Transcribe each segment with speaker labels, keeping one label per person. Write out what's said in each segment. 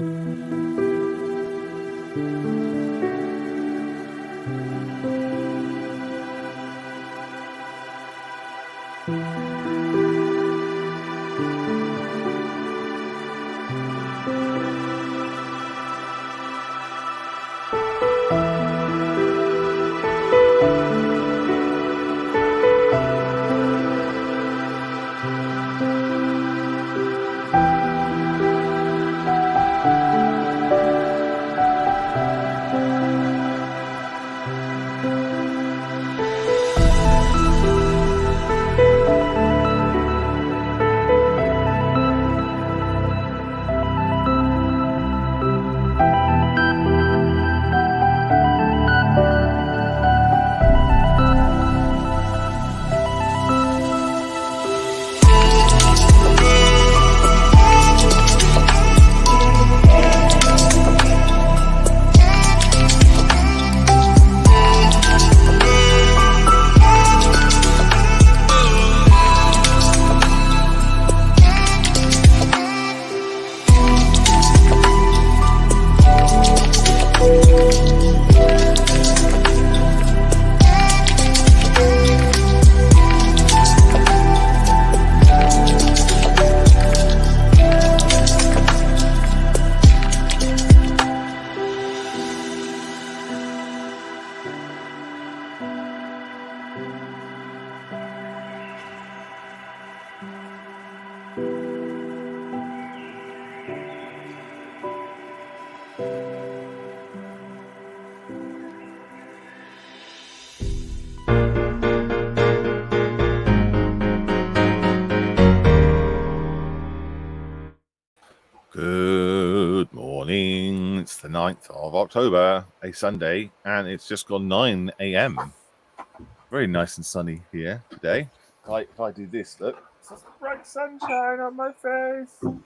Speaker 1: Good morning. It's the 9th of October, a Sunday, and it's just gone 9 a.m. Very nice and sunny here today. If I do this, look, it's just bright sunshine on my face. So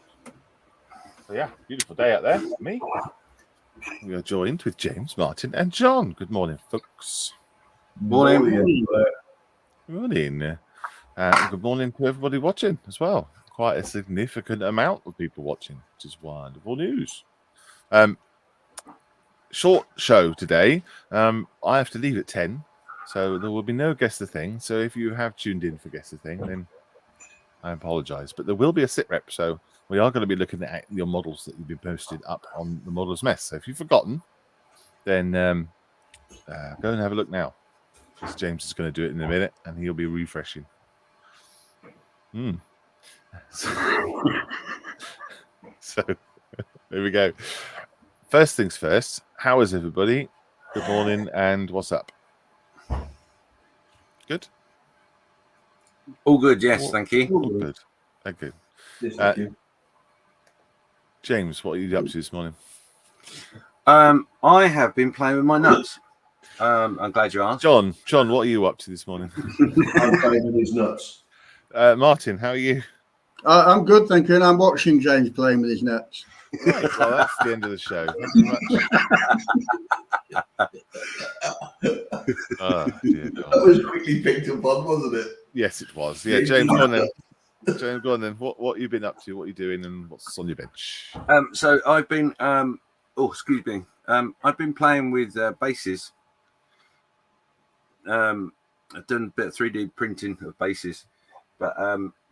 Speaker 1: yeah, beautiful day out there for me. We are joined with James, Martin, and John. Good morning, folks.
Speaker 2: Morning.
Speaker 1: Morning. Good morning to everybody watching as well. Quite a significant amount of people watching, which is wonderful news. Short show today. I have to leave at 10, so there will be no Guess the Thing. So if you have tuned in for Guess the Thing, then I apologize. But there will be a sit rep, so we are going to be looking at your models that you've been posted up on the Models Mess. So if you've forgotten, then go and have a look now, because James is going to do it in a minute, and he'll be refreshing. So there we go. First things first, how is everybody? Good morning, and what's up? Good?
Speaker 2: All good, yes, thank you.
Speaker 1: All good. Thank you.
Speaker 3: Yes, thank you.
Speaker 1: James, what are you up to this morning?
Speaker 2: I have been playing with my nuts. I'm glad you asked.
Speaker 1: John, what are you up to this morning?
Speaker 3: I'm playing with his nuts.
Speaker 1: Martin, how are you?
Speaker 4: I'm good, thank you. And I'm watching James playing with his nuts.
Speaker 1: Right, well, that's the end of the show. Thank you much. Oh, dear God.
Speaker 3: That was quickly picked up on, wasn't it?
Speaker 1: Yes, it was. Yeah, James, go on then. James, go on then. What you been up to? What are you doing? And what's on your bench?
Speaker 2: So I've been I've been playing with bases. I've done a bit of 3D printing of bases, but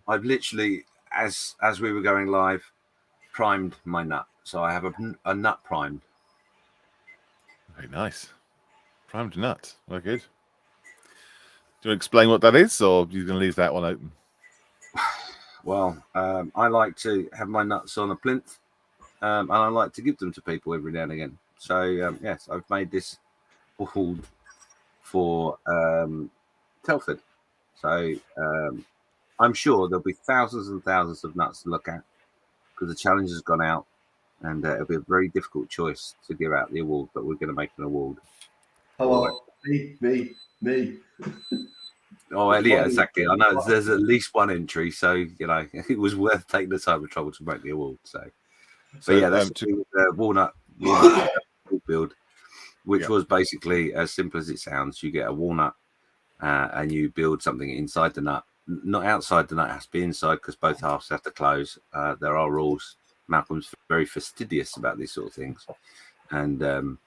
Speaker 2: I've literally, as we were going live, primed my nut. So I have a nut primed.
Speaker 1: Very nice. Primed nut. Very good. Do you want to explain what that is, or are you going to leave that one open?
Speaker 2: Well, I like to have my nuts on a plinth, and I like to give them to people every now and again. So, yes, I've made this board for Telford. So, I'm sure there'll be thousands and thousands of nuts to look at, because the challenge has gone out, and it'll be a very difficult choice to give out the award, but we're going to make an award.
Speaker 3: Hello, me.
Speaker 2: Oh, yeah, exactly. I know there's at least one entry, so you know it was worth taking the time and trouble to make the award. So yeah, that's the walnut build, which was basically as simple as it sounds. You get a walnut, and you build something inside the nut, not outside the nut. It has to be inside, because both halves have to close. There are rules Malcolm's very fastidious about these sort of things, and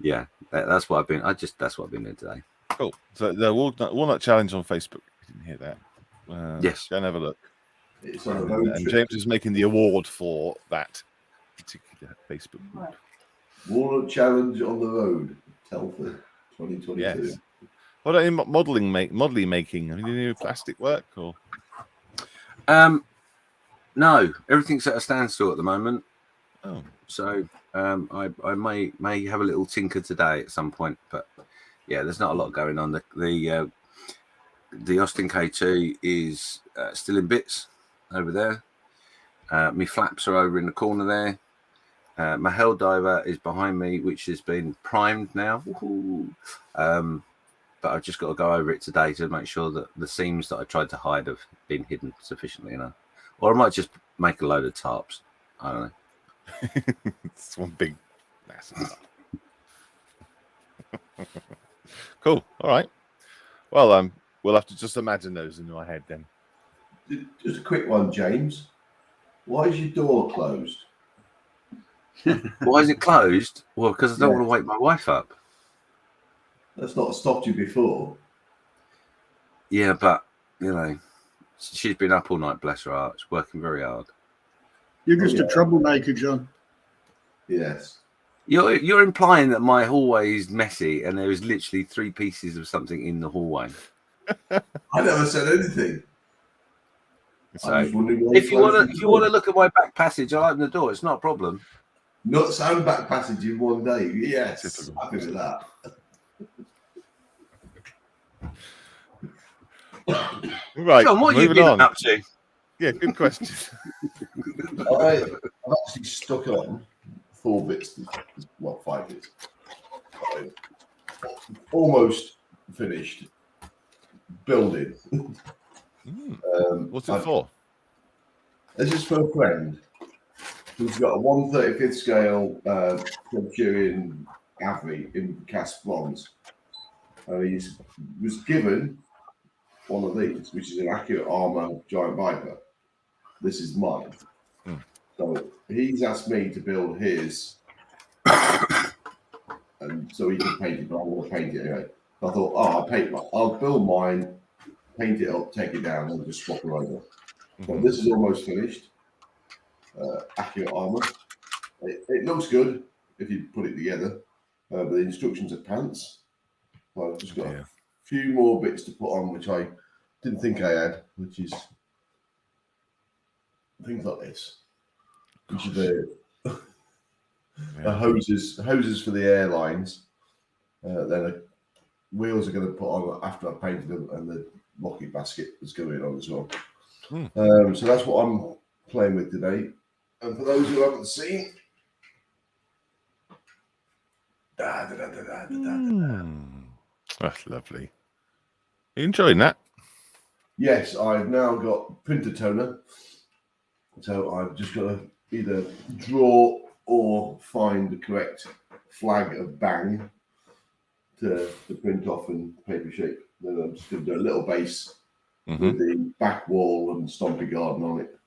Speaker 2: yeah, that's what I've been. That's what I've been doing today.
Speaker 1: Cool. So the Walnut Challenge on Facebook. You didn't hear that?
Speaker 2: Yes.
Speaker 1: Go and have a look.
Speaker 3: It's on a road
Speaker 1: And
Speaker 3: trip.
Speaker 1: James is making the award for that particular Facebook group.
Speaker 3: Walnut Challenge on the road. Telford, 2022.
Speaker 1: Yes. What are you modelling making? Are you doing plastic work or?
Speaker 2: No, everything's at a standstill at the moment.
Speaker 1: Oh,
Speaker 2: So I may have a little tinker today at some point, but yeah, there's not a lot going on. The Austin K2 is still in bits over there. My flaps are over in the corner there. My hell diver is behind me, which has been primed now. But I've just got to go over it today to make sure that the seams that I tried to hide have been hidden sufficiently enough. Or I might just make a load of tarps. I don't know.
Speaker 1: it's one big massive. Cool. All right. Well, we'll have to just imagine those in my head then.
Speaker 3: Just a quick one, James. Why is your door closed?
Speaker 2: Why is it closed? Well, because I don't
Speaker 3: Yeah.
Speaker 2: want to wake my wife up.
Speaker 3: That's not stopped you before.
Speaker 2: Yeah, but, you know, she's been up all night, bless her heart. She's working very hard.
Speaker 4: You're just
Speaker 3: yeah.
Speaker 4: a troublemaker, John.
Speaker 3: Yes.
Speaker 2: You're implying that my hallway is messy and there is literally 3 pieces of something in the hallway.
Speaker 3: I never said anything.
Speaker 2: So
Speaker 3: I'm just wondering why
Speaker 2: if you
Speaker 3: closed
Speaker 2: want
Speaker 3: the
Speaker 2: to
Speaker 3: door.
Speaker 2: look at my back passage, I'll open the door. It's not a problem.
Speaker 3: Nuts and back passage in one day. Yes.
Speaker 1: Typical.
Speaker 3: Happy with that.
Speaker 1: Right.
Speaker 2: John, what have you
Speaker 1: moving
Speaker 2: been
Speaker 1: on.
Speaker 2: up to?
Speaker 1: Yeah, good question.
Speaker 3: I've actually stuck on 4 bits. Well, 5 bits. Almost finished building.
Speaker 1: What's it for?
Speaker 3: This is for a friend who's got a 1/35th scale Centurion Avi in cast bronze. And he was given one of these, which is an accurate armor giant viper. This is mine. So he's asked me to build his, and so he can paint it, but I want to paint it anyway. So I thought, I'll build mine, paint it up, take it down, and just swap it over. So this is almost finished. Accurate armor. It looks good if you put it together, but the instructions are pants. So I've just got a few more bits to put on, which I didn't think I had, which is things like this, which are the hoses for the airlines. Then the wheels are going to put on after I've painted them, and the rocket basket is going on as well. So that's what I'm playing with today. And for those who haven't seen,
Speaker 1: That's lovely. Are you enjoying that?
Speaker 3: yes, I've now got printer toner. So I've just got to either draw or find the correct flag of bang to print off in paper shape. Then I'm just going to do a little base with the back wall and Stompy Garden on it.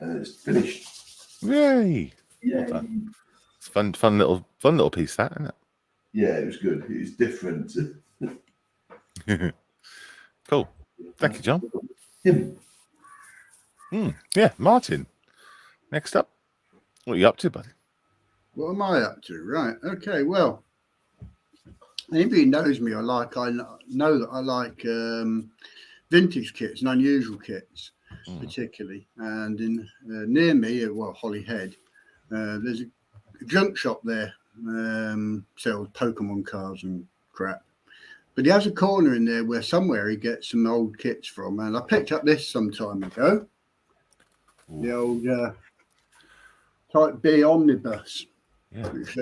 Speaker 3: And it's finished.
Speaker 1: Yay!
Speaker 3: Yeah.
Speaker 1: Well done. It's fun little piece, that, isn't
Speaker 3: Yeah, it was good. It's different.
Speaker 1: it? Cool. Thank you, John.
Speaker 3: Him.
Speaker 1: Yeah, Martin. Next up, what are you up to, buddy?
Speaker 4: What am I up to? Right. Okay. Well, anybody who knows me, I know that I like vintage kits and unusual kits, particularly. And in near me, Holyhead, there's a junk shop there. Sells Pokemon cards and crap. But he has a corner in there where somewhere he gets some old kits from. And I picked up this some time ago. The old Type B Omnibus.
Speaker 1: Yeah.
Speaker 4: Which,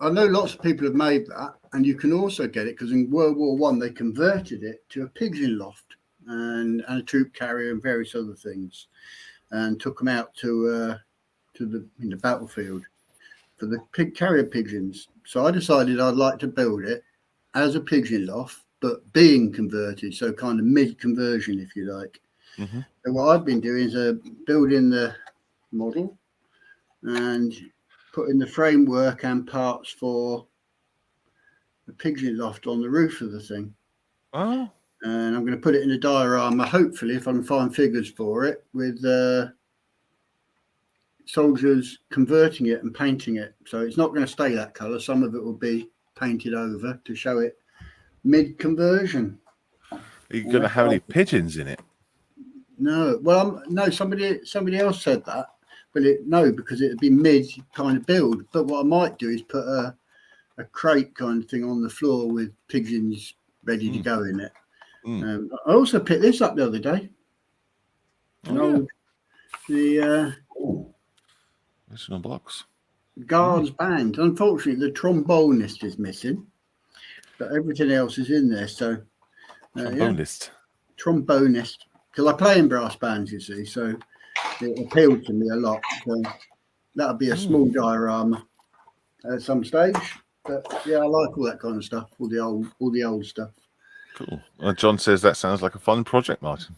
Speaker 4: I know lots of people have made that. And you can also get it because in World War One they converted it to a pigeon loft and a troop carrier and various other things. And took them out to the battlefield for the carrier pigeons. So I decided I'd like to build it as a pigeon loft, but being converted, so kind of mid-conversion, if you like.
Speaker 1: Mm-hmm.
Speaker 4: So what I've been doing is building the model and putting the framework and parts for the pigeon loft on the roof of the thing.
Speaker 1: Oh.
Speaker 4: And I'm going to put it in a diorama, hopefully, if I can find figures for it, with soldiers converting it and painting it. So it's not going to stay that colour. Some of it will be painted over to show it mid-conversion.
Speaker 1: Are you going to have any pigeons in it?
Speaker 4: No. Well, no, somebody else said that. But no, because it'd be mid kind of build. But what I might do is put a crate kind of thing on the floor with pigeons ready to go in it. I also picked this up the other day. The
Speaker 1: original box.
Speaker 4: Guards band. Unfortunately, the trombonist is missing, but everything else is in there. So
Speaker 1: trombonist,
Speaker 4: because I play in brass bands, you see, so it appealed to me a lot. So that'll be a small diorama at some stage. But yeah, I like all that kind of stuff, all the old stuff.
Speaker 1: Cool. Well, John says that sounds like a fun project, Martin.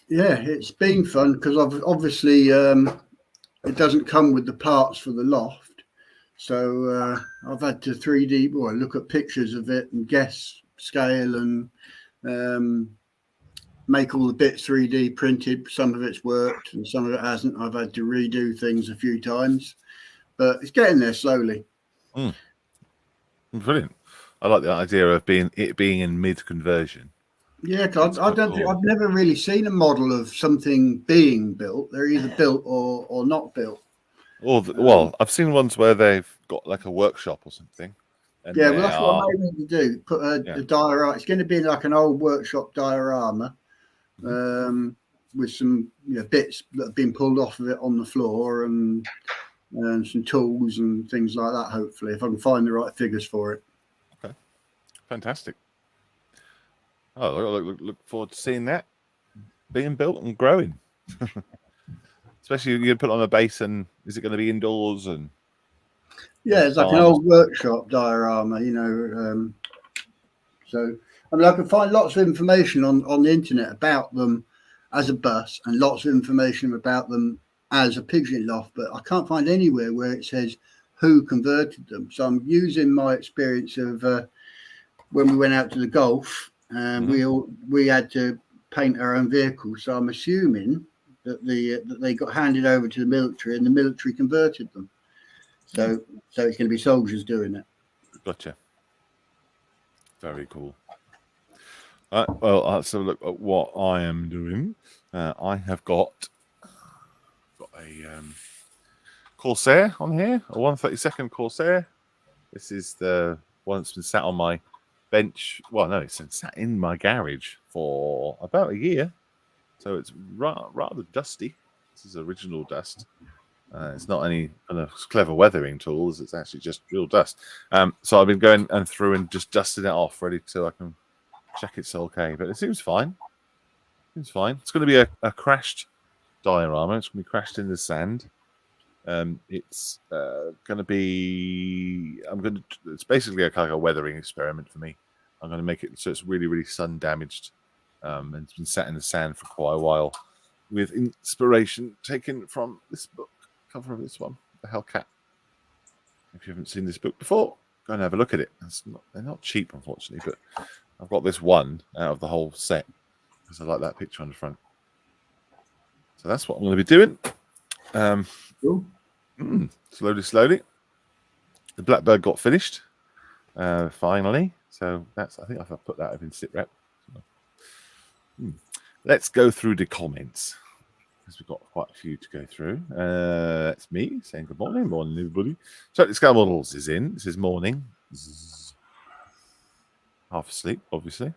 Speaker 4: Yeah, it's been fun because obviously it doesn't come with the parts for the loft. So I've had to 3D look at pictures of it and guess scale and make all the bits 3D printed. Some of it's worked and some of it hasn't. I've had to redo things a few times, but it's getting there slowly.
Speaker 1: Brilliant. I like the idea of it being in mid-conversion.
Speaker 4: Yeah, cause I don't think I've never really seen a model of something being built. They're either built or not built.
Speaker 1: Well, I've seen ones where they've got like a workshop or something. And
Speaker 4: yeah, well, that's what I made me do. Put a diorama. It's going to be like an old workshop diorama with some bits that have been pulled off of it on the floor and some tools and things like that. Hopefully, if I can find the right figures for it.
Speaker 1: Okay, fantastic. Oh, look forward to seeing that being built and growing. Especially you're going to put it on a base, and is it going to be indoors? And
Speaker 4: yeah, it's like an old workshop diorama, so I mean, I can find lots of information on the internet about them as a bus, and lots of information about them as a pigeon loft, but I can't find anywhere where it says who converted them. So I'm using my experience of when we went out to the Gulf. We had to paint our own vehicles, so I'm assuming that they got handed over to the military, and the military converted them. So it's going to be soldiers doing it.
Speaker 1: Gotcha. Very cool. Well, let's have a look at what I am doing. I have got a Corsair on here, a 132nd Corsair. This is the one that's been sat on my bench. Well, no, it's been sat in my garage for about a year, so it's rather dusty. This is original dust. It's not any kind of clever weathering tools. It's actually just real dust. So I've been going through and just dusting it off, ready so I can check it's okay. But it seems fine. It's fine. It's going to be a crashed diorama. It's going to be crashed in the sand. It's going to be. It's basically like a weathering experiment for me. I'm going to make it so it's really, really sun damaged, and it's been sat in the sand for quite a while, with inspiration taken from this book, cover of this one, The Hellcat. If you haven't seen this book before, go and have a look at it. They're not cheap, unfortunately, but I've got this one out of the whole set because I like that picture on the front. So that's what I'm going to be doing. Slowly. The Blackbird got finished finally. So I think I've put that up in sit rep. Let's go through the comments because we've got quite a few to go through. That's me saying good morning, everybody. Totally Scale Models is in. This is morning. Half asleep, obviously.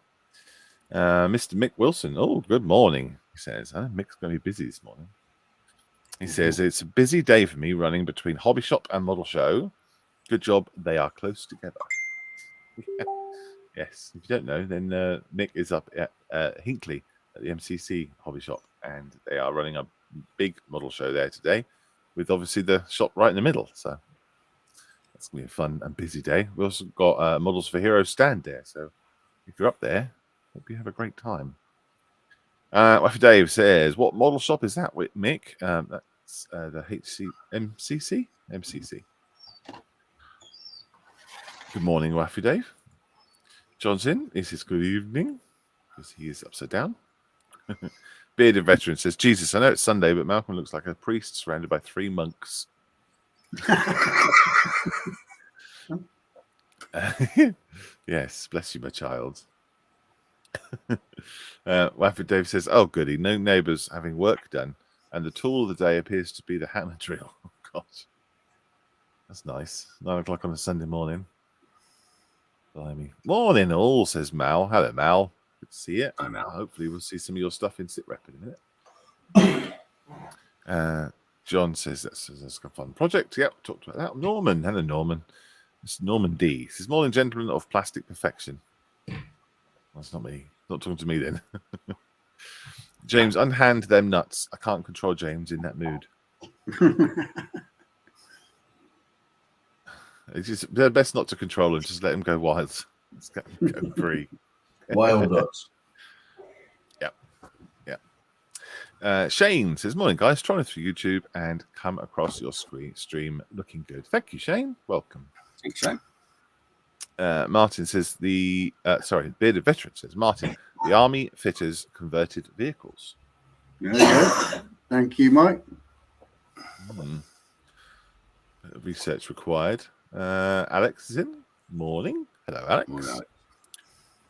Speaker 1: Mr. Mick Wilson. Oh, good morning. He says, Mick's going to be busy this morning. He says, it's a busy day for me running between hobby shop and model show. Good job. They are close together. Yes. If you don't know, then Mick is up at Hinckley at the MCC hobby shop, and they are running a big model show there today with obviously the shop right in the middle. So that's going to be a fun and busy day. We also got Models for Heroes stand there. So if you're up there, hope you have a great time. Waffy Dave says, "What model shop is that with Mick?" That's the MCC. Good morning, Waffy Dave. Johnson, is his good evening because he is upside down. Bearded Veteran says, "Jesus, I know it's Sunday, but Malcolm looks like a priest surrounded by 3 monks." Yes, bless you, my child. Waffy Dave says, "Oh, goody, no neighbours having work done, and the tool of the day appears to be the hammer drill." Oh, gosh. That's nice. 9 o'clock on a Sunday morning. Blimey. Morning all, says Mal. Hello, Mal. Good to see you.
Speaker 2: Hi, Mal.
Speaker 1: Hopefully we'll see some of your stuff in SitRep in a minute. John says that's a fun project. Yep, talked about that. Norman. Hello, Norman. It's Norman D. Says, "Morning, gentlemen of plastic perfection." That's not me. Not talking to me then. James, unhand them nuts. I can't control James in that mood. It's just they're best not to control him. Just let him go wild. Let's go free.
Speaker 3: Wild nuts.
Speaker 1: Shane says, "Morning, guys. Trying through YouTube and come across your stream. Looking good. Thank you, Shane. Welcome."
Speaker 2: Thanks, Shane.
Speaker 1: Martin says Bearded Veteran says, "Martin, the Army fitters converted vehicles."
Speaker 4: There you go. Thank you, Mike.
Speaker 1: Research required. Alex is in. Morning. Hello, Alex.
Speaker 2: Morning, Alex.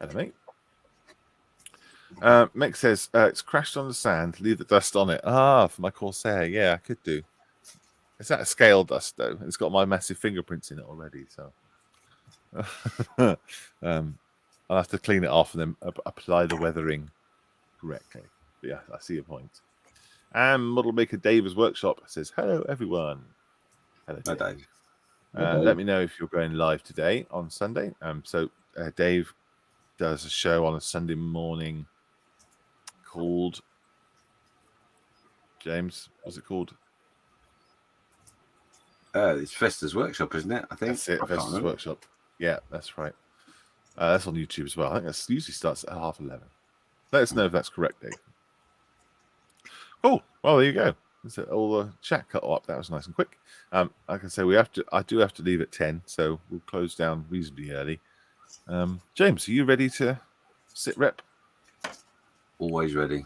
Speaker 1: Hello, mate. Mick says, "It's crashed on the sand. Leave the dust on it." For my Corsair. Yeah, I could do. It's that a scale dust, though. It's got my massive fingerprints in it already, so I'll have to clean it off and then apply the weathering correctly. But yeah, I see your point. And Model Maker Dave's Workshop says, "Hello, everyone." Hello,
Speaker 2: Hi,
Speaker 1: Dave.
Speaker 2: Dave.
Speaker 1: Let me know if you're going live today on Sunday. So Dave does a show on a Sunday morning called James. What's it called?
Speaker 2: It's Fester's Workshop, isn't it? I think
Speaker 1: That's it.
Speaker 2: I can't
Speaker 1: Vestas
Speaker 2: remember.
Speaker 1: Workshop. Yeah, that's right. That's on YouTube as well. I think that usually starts at 11:30. Let us know if that's correct, Dave. Cool. Well, there you go. That's it. All the chat cut up. That was nice and quick. Like I say, I do have to leave at 10, so we'll close down reasonably early. James, are you ready to sit rep?
Speaker 2: Always ready.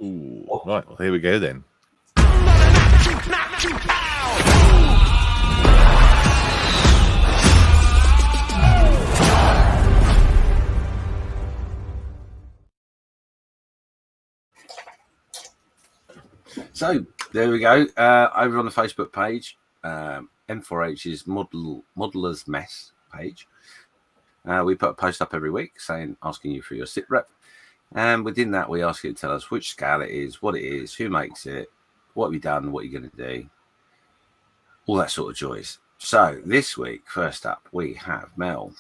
Speaker 1: Ooh, right. Well, here we go then.
Speaker 2: So there we go. Over on the Facebook page, M4H's Modeller's Mess page. We put a post up every week asking you for your sit rep. And within that, we ask you to tell us which scale it is, what it is, who makes it, what have you done, what you're going to do, all that sort of joys. So this week, first up, we have Mel.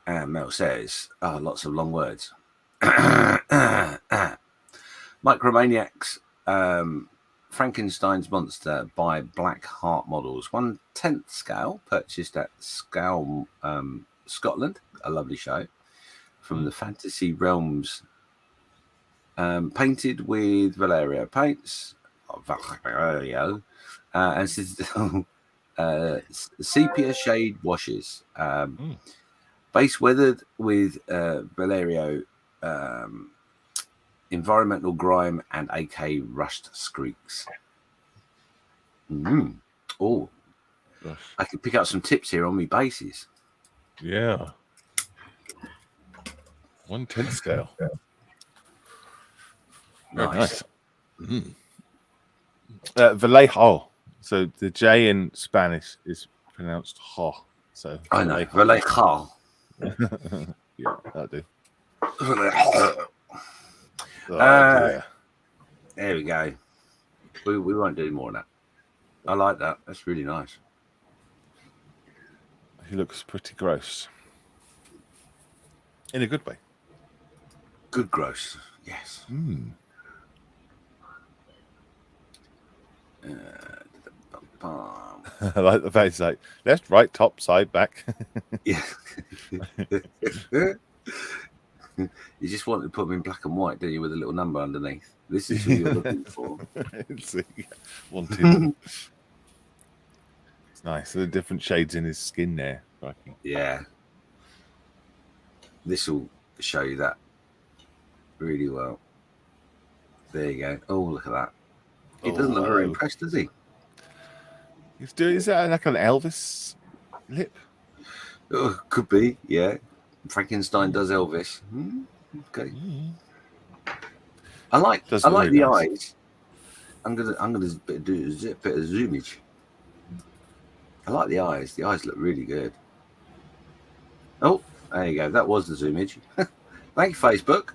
Speaker 2: And Mel says, lots of long words. Micromaniacs, Frankenstein's Monster by Black Heart Models, 1/10 scale, purchased at Scale, Scotland, a lovely show from the Fantasy Realms, painted with Valerio paints, and sepia shade washes, base weathered with Valerio environmental grime and AK rushed streaks. Oh, I could pick up some tips here on my bases.
Speaker 1: Yeah. 1/10 scale.
Speaker 2: Nice.
Speaker 1: Vallejo. So the J in Spanish is pronounced ho. So
Speaker 2: I know. Vallejo.
Speaker 1: Yeah, that'll do.
Speaker 2: There we go. We won't do more of that. I like that. That's really nice.
Speaker 1: He looks pretty gross. In a good way.
Speaker 2: Good gross. Yes.
Speaker 1: I like the face, like left, right, top, side, back.
Speaker 2: Yeah. You just wanted to put them in black and white, didn't you, with a little number underneath? This is who you're looking for.
Speaker 1: It's wanted. It's nice. The different shades in his skin there. Crikey.
Speaker 2: Yeah. This will show you that really well. There you go. Oh, look at that. He doesn't look very impressed, does he?
Speaker 1: He's doing. Is that like an Elvis lip?
Speaker 2: Oh, could be, yeah. Frankenstein does Elvis. Okay. I like
Speaker 1: really
Speaker 2: the
Speaker 1: nice.
Speaker 2: eyes. I'm gonna do a bit of zoomage. I like the eyes. The eyes look really good. Oh, there you go. That was the zoomage. Thank you, Facebook.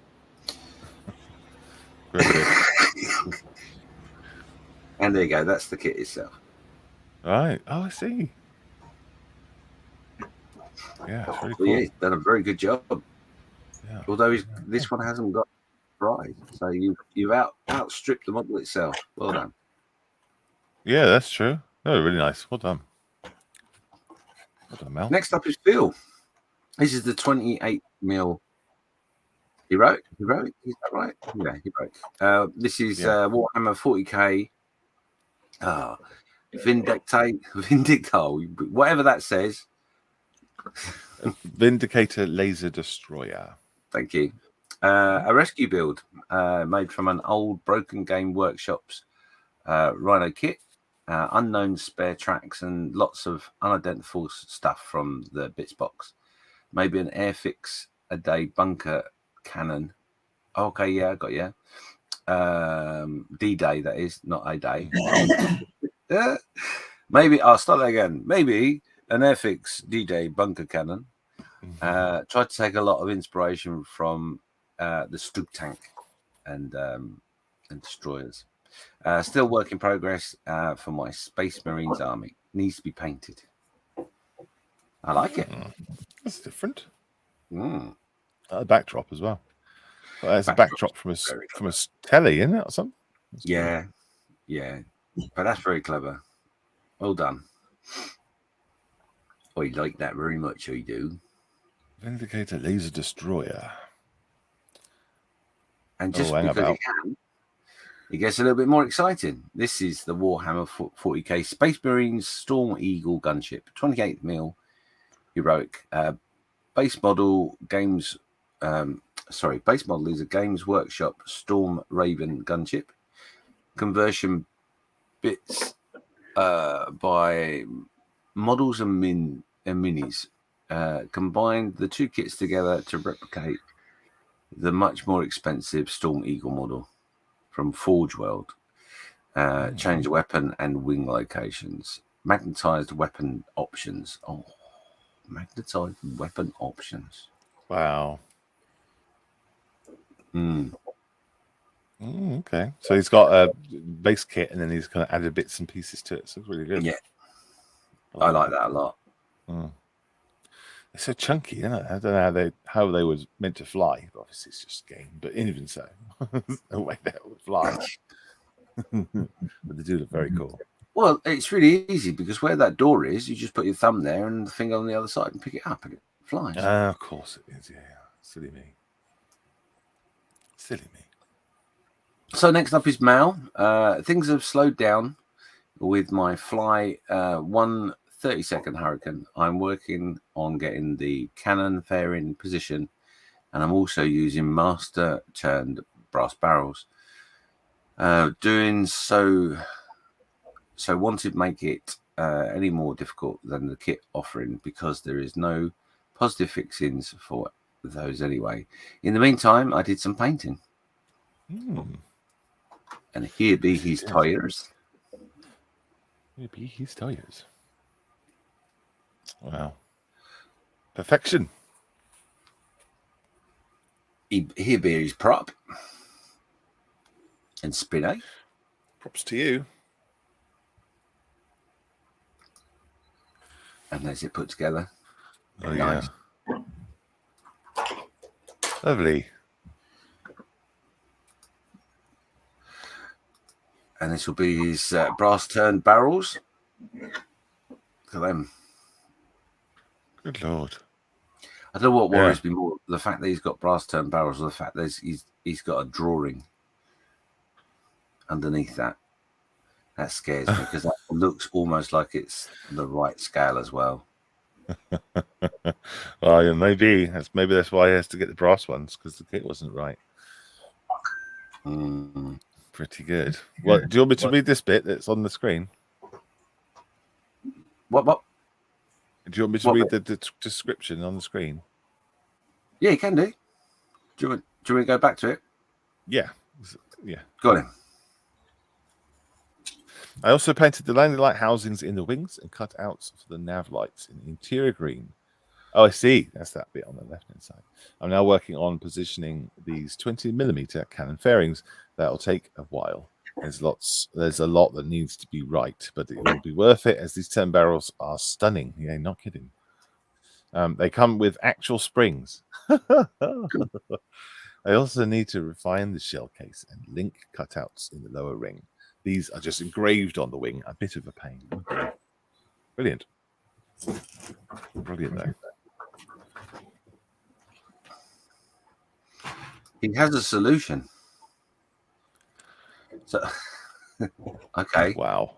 Speaker 2: And there you go. That's the kit itself.
Speaker 1: Right. Oh, I see. Yeah, it's really
Speaker 2: But
Speaker 1: cool.
Speaker 2: yeah, he's done a very good job.
Speaker 1: Yeah.
Speaker 2: Although this one hasn't got prize, so you've outstripped the model itself. Well done.
Speaker 1: Yeah, that's true. Oh, really nice. Well done. Well done, Mel.
Speaker 2: Next up is Phil. This is the 28mm heroic. Is that right? Yeah, heroic. This is Warhammer 40k. Vindicto, whatever that says.
Speaker 1: Vindicator Laser Destroyer.
Speaker 2: Thank you. A rescue build made from an old Broken Game Workshops Rhino kit, unknown spare tracks, and lots of unidentifiable stuff from the bits box. Maybe an airfix a day bunker cannon. Okay, yeah, I got you. D-Day, that is, not a day. Maybe I'll start that again. Maybe an airfix D-Day bunker cannon. Tried to take a lot of inspiration from the Stug tank and destroyers. Still work in progress for my Space Marines army. Needs to be painted. I like it.
Speaker 1: That's different.
Speaker 2: A
Speaker 1: backdrop as well. There's a backdrop from a telly, isn't it, or something?
Speaker 2: Yeah. But that's very clever. Well done. I like that very much. I do.
Speaker 1: Vindicator Laser Destroyer.
Speaker 2: And just because he can, it gets a little bit more exciting. This is the Warhammer 40k Space Marines Storm Eagle gunship, 28mm heroic. Base model is a Games Workshop Storm Raven gunship. Conversion bits by models and minis. Combined the two kits together to replicate the much more expensive Storm Eagle model from Forge World. Change weapon and wing locations. Magnetized weapon options. Oh, magnetized weapon options.
Speaker 1: Wow.
Speaker 2: Okay.
Speaker 1: So he's got a base kit and then he's kind of added bits and pieces to it. So it's really good.
Speaker 2: Yeah. I like that a lot.
Speaker 1: They're so chunky, isn't it? I don't know how they was meant to fly. But obviously, it's just a game. But even so, no way they would fly. But they do look very cool.
Speaker 2: Well, it's really easy because where that door is, you just put your thumb there and the finger on the other side and pick it up and it flies.
Speaker 1: Of course it is. Yeah. Silly me.
Speaker 2: So next up is Mal. Things have slowed down with my Fly 1 30-second Hurricane. I'm working on getting the cannon fairing position, and I'm also using master turned brass barrels. Doing so wanted to make it any more difficult than the kit offering because there is no positive fixings for those anyway. In the meantime, I did some painting. And here be his tires.
Speaker 1: Wow. Perfection.
Speaker 2: Here be his prop. And spinner.
Speaker 1: Props to you.
Speaker 2: And there's it put together.
Speaker 1: Oh,
Speaker 2: nice.
Speaker 1: Yeah. Lovely.
Speaker 2: And this will be his brass turned barrels. Look at them.
Speaker 1: Good Lord.
Speaker 2: I don't know what worries me more: the fact that he's got brass turn barrels, or the fact that he's got a drawing underneath that. That scares me because that looks almost like it's the right scale as well.
Speaker 1: Well, yeah, maybe that's why he has to get the brass ones, because the kit wasn't right. Pretty good. Well, do you want me to read this bit that's on the screen?
Speaker 2: What?
Speaker 1: Do you want me to read the description on the screen?
Speaker 2: Yeah, you can do. Do you want to go back to it?
Speaker 1: Yeah.
Speaker 2: Got him.
Speaker 1: I also painted the landing light housings in the wings and cut outs for the nav lights in interior green. Oh, I see. That's that bit on the left-hand side. I'm now working on positioning these 20mm cannon fairings. That'll take a while. There's a lot that needs to be right, but it will be worth it as these 10 barrels are stunning. Yeah, not kidding. They come with actual springs. I also need to refine the shell case and link cutouts in the lower ring. These are just engraved on the wing. A bit of a pain. Brilliant. Brilliant, though.
Speaker 2: He has a solution. So, okay.
Speaker 1: Wow.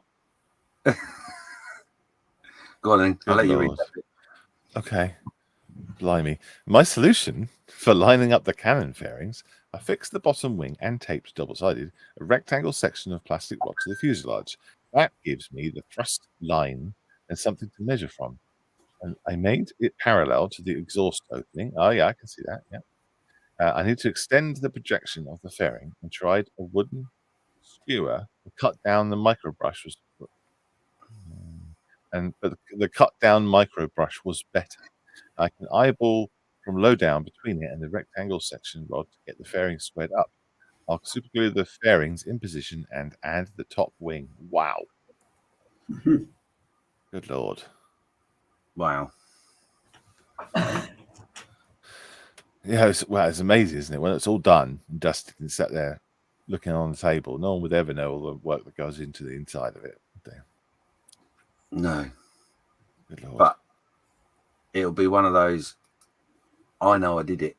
Speaker 2: Go on then. I'll let you read that bit.
Speaker 1: Okay. Blimey. My solution for lining up the cannon fairings, I fixed the bottom wing and taped double-sided a rectangle section of plastic rod to the fuselage. That gives me the thrust line and something to measure from. And I made it parallel to the exhaust opening. Oh, yeah, I can see that. Yeah. I need to extend the projection of the fairing and tried a wooden skewer to cut down the microbrush. But the cut down microbrush was better. I can eyeball from low down between it and the rectangle section rod to get the fairing squared up. I'll superglue the fairings in position and add the top wing. Wow. Good Lord.
Speaker 2: Wow.
Speaker 1: Yeah, it's amazing, isn't it? When it's all done and dusted and sat there looking on the table, no one would ever know all the work that goes into the inside of it. Would they?
Speaker 2: No.
Speaker 1: Good Lord.
Speaker 2: But it'll be one of those, I know I did it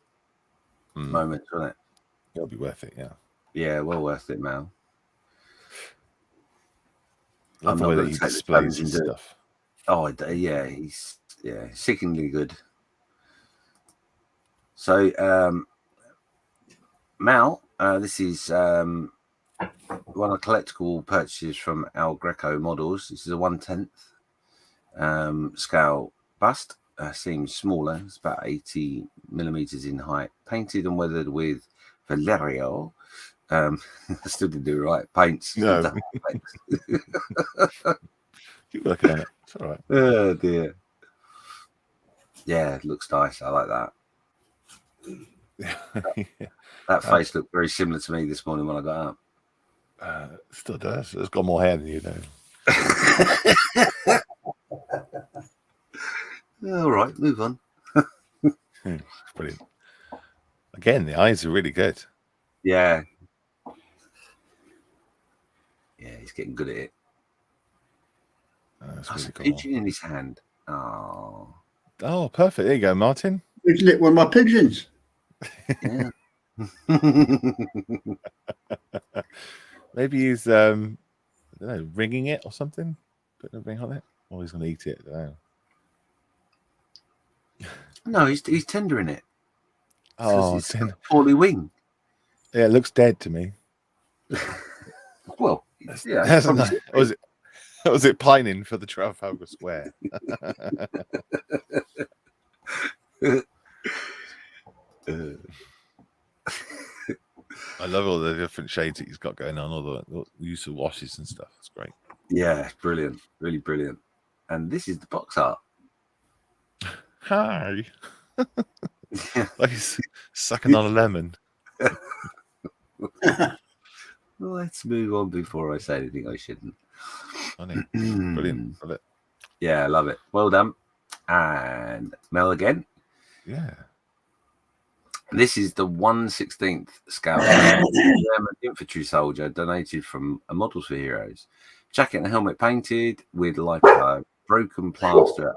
Speaker 2: moments, won't it?
Speaker 1: It'll be worth it, yeah.
Speaker 2: Yeah, well worth it, Mal.
Speaker 1: Love the way that he displays his stuff.
Speaker 2: Oh, yeah, he's sickeningly good. So, Mal, this is one of the collectible purchases from El Greco Models. This is a 1/10 scale bust. Seems smaller. It's about 80mm in height. Painted and weathered with Valerio. I still didn't do it right. Paints.
Speaker 1: No. Keep working on it. It's all right.
Speaker 2: Oh, dear. Yeah, it looks nice. I like that. That face looked very similar to me this morning when I got up.
Speaker 1: Still does. It's got more hair than you, though.
Speaker 2: All right, move on.
Speaker 1: Brilliant. Again, the eyes are really good.
Speaker 2: Yeah. Yeah, he's getting good at it.
Speaker 1: That's
Speaker 2: That's
Speaker 1: really
Speaker 2: a
Speaker 1: cool.
Speaker 2: pigeon in his hand. Oh,
Speaker 1: Perfect. There you go, Martin.
Speaker 4: It's lit one of my pigeons.
Speaker 2: yeah.
Speaker 1: Maybe he's I don't know, ringing it or something. Putting a ring on it. Or he's going to eat it. I don't know.
Speaker 2: No, he's tendering it.
Speaker 1: Oh,
Speaker 2: it's a poorly wing.
Speaker 1: Yeah, it looks dead to me.
Speaker 2: Well, yeah.
Speaker 1: Was it pining for the Trafalgar Square? I love all the different shades that he's got going on, all the use of washes and stuff. It's great.
Speaker 2: Yeah, brilliant. Really brilliant. And this is the box art.
Speaker 1: Hi. Like he's sucking on a lemon.
Speaker 2: Let's move on before I say anything I shouldn't.
Speaker 1: Funny. Brilliant. Love it.
Speaker 2: Yeah, I love it. Well done. And Mel again.
Speaker 1: Yeah.
Speaker 2: This is the 1/16 scale German infantry soldier donated from a Models for Heroes. Jacket and helmet painted with lipo, broken plaster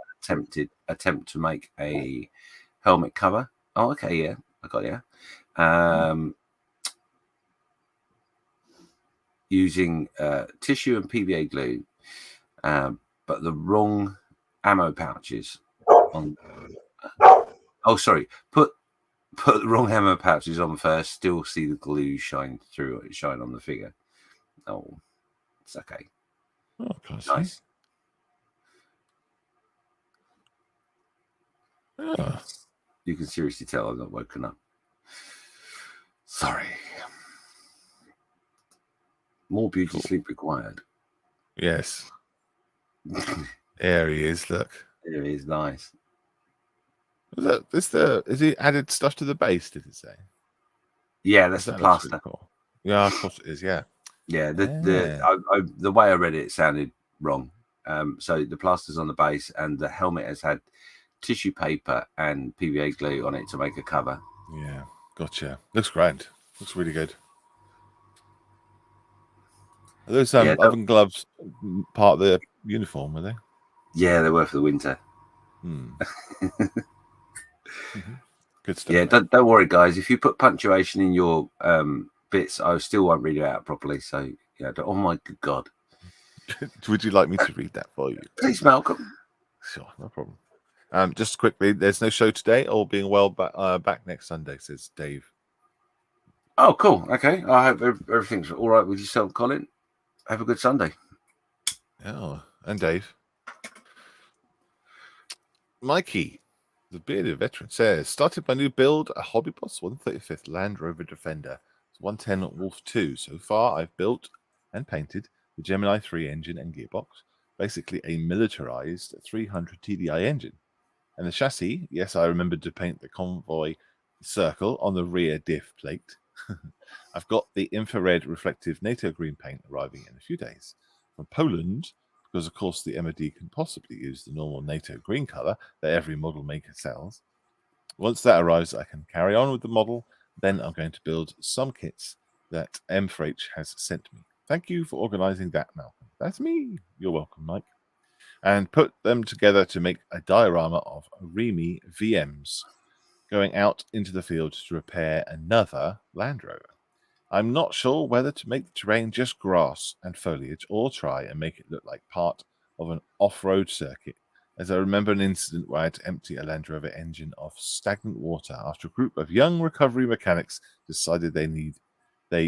Speaker 2: attempt to make a helmet cover. Oh, okay, yeah, I got you. Using tissue and PVA glue, but the wrong ammo pouches on. Oh, sorry. Put the wrong ammo pouches on first. Still see the glue shine through it, shine on the figure. Oh, it's okay.
Speaker 1: Oh, can't
Speaker 2: Nice.
Speaker 1: see. Oh,
Speaker 2: You can seriously tell I'm not woken up. Sorry. More beauty sleep required.
Speaker 1: yes. There he is. Look.
Speaker 2: It is nice.
Speaker 1: Is he added stuff to the base? Did it say?
Speaker 2: Yeah, that's the
Speaker 1: That looks really
Speaker 2: plaster.
Speaker 1: cool. Yeah, of course it is. Yeah.
Speaker 2: Yeah,
Speaker 1: Yeah.
Speaker 2: the way I read it sounded wrong. So the plaster's on the base, and the helmet has had tissue paper and PVA glue on it to make a cover.
Speaker 1: Yeah, gotcha. Looks grand. Looks really good. Are those oven gloves part of the uniform? Are they?
Speaker 2: Yeah, they were for the winter.
Speaker 1: Good stuff.
Speaker 2: Yeah, don't worry, guys. If you put punctuation in your bits, I still won't read it out properly. So yeah, oh my good God.
Speaker 1: Would you like me to read that for you?
Speaker 2: Please, Malcolm.
Speaker 1: Sure, no problem. Just quickly, there's no show today. All being well, back next Sunday, says Dave.
Speaker 2: Oh, cool. Okay. I hope everything's all right with yourself, Colin. Have a good Sunday.
Speaker 1: Oh, and Dave. Mikey, the bearded veteran, says, started my new build, a Hobby Boss 135th Land Rover Defender. It's 110 Wolf 2. So far, I've built and painted the Gemini 3 engine and gearbox, basically a militarized 300 TDI engine. And the chassis, yes, I remembered to paint the convoy circle on the rear diff plate. I've got the infrared reflective NATO green paint arriving in a few days from Poland, because of course the MOD can possibly use the normal NATO green color that every model maker sells. Once that arrives, I can carry on with the model. Then I'm going to build some kits that M4H has sent me. Thank you for organizing that, Malcolm. That's me. You're welcome, Mike. And put them together to make a diorama of Remy VMs going out into the field to repair another Land Rover. I'm not sure whether to make the terrain just grass and foliage or try and make it look like part of an off-road circuit, as I remember an incident where I had to empty a Land Rover engine of stagnant water after a group of young recovery mechanics decided they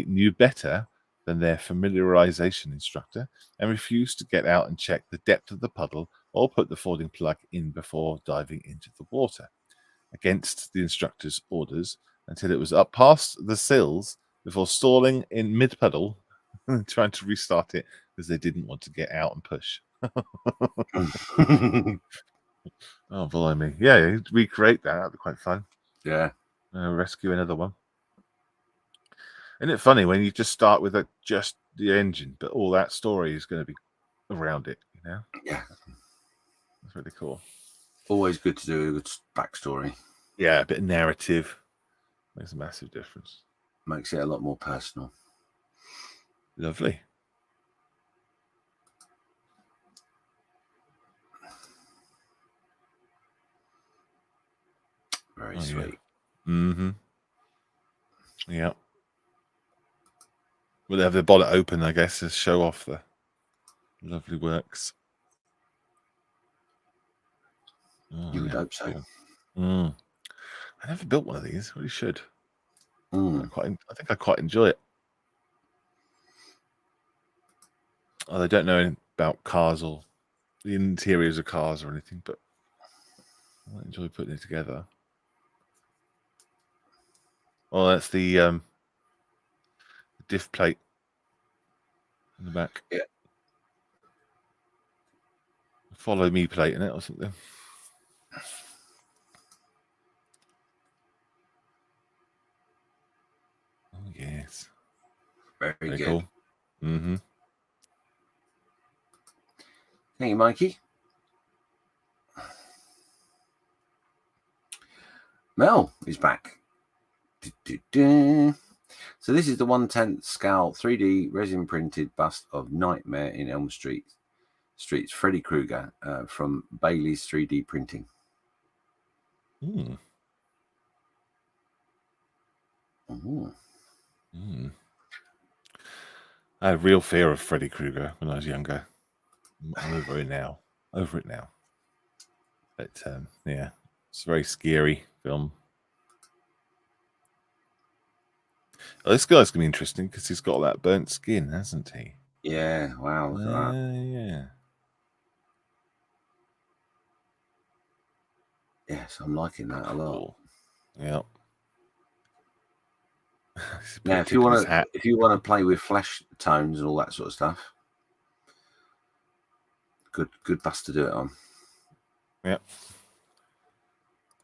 Speaker 1: knew better than their familiarization instructor and refused to get out and check the depth of the puddle or put the fording plug in before diving into the water, against the instructor's orders, until it was up past the sills before stalling in mid-puddle, trying to restart it because they didn't want to get out and push. Oh, blimey. Yeah, recreate that. That'd be quite fun.
Speaker 2: Yeah.
Speaker 1: Rescue another one. Isn't it funny when you just start with just the engine, but all that story is going to be around it, you know?
Speaker 2: Yeah.
Speaker 1: That's really cool.
Speaker 2: Always good to do a good backstory.
Speaker 1: Yeah, a bit of narrative makes a massive difference.
Speaker 2: Makes it a lot more personal.
Speaker 1: Lovely.
Speaker 2: Very sweet.
Speaker 1: Yeah. Mm-hmm. Yeah. Well, they have the bonnet open, I guess, to show off the lovely works. Oh,
Speaker 2: You would hope so.
Speaker 1: Cool. I never built one of these. Really should. I think I quite enjoy it. I don't know anything about cars or the interiors of cars or anything, but I enjoy putting it together. Well, that's the diff plate in the back.
Speaker 2: Yeah.
Speaker 1: Follow me plate in it or something. Oh, yes.
Speaker 2: Very good.
Speaker 1: Cool. Mm-hmm.
Speaker 2: Thank you, Mikey. Mel is back. So this is the 1/10 scale 3D resin printed bust of Nightmare in Elm Street's Freddy Krueger from Bailey's 3D Printing. Ooh.
Speaker 1: I had real fear of Freddy Krueger when I was younger. I'm over it now. But yeah, it's a very scary film. Well, this guy's gonna be interesting because he's got that burnt skin, hasn't he?
Speaker 2: Yeah. Wow. Look at that.
Speaker 1: Yeah.
Speaker 2: Yes, I'm liking that a lot.
Speaker 1: Cool. Yeah.
Speaker 2: Now, if you want to play with flash tones and all that sort of stuff, good bus to do it on.
Speaker 1: Yeah.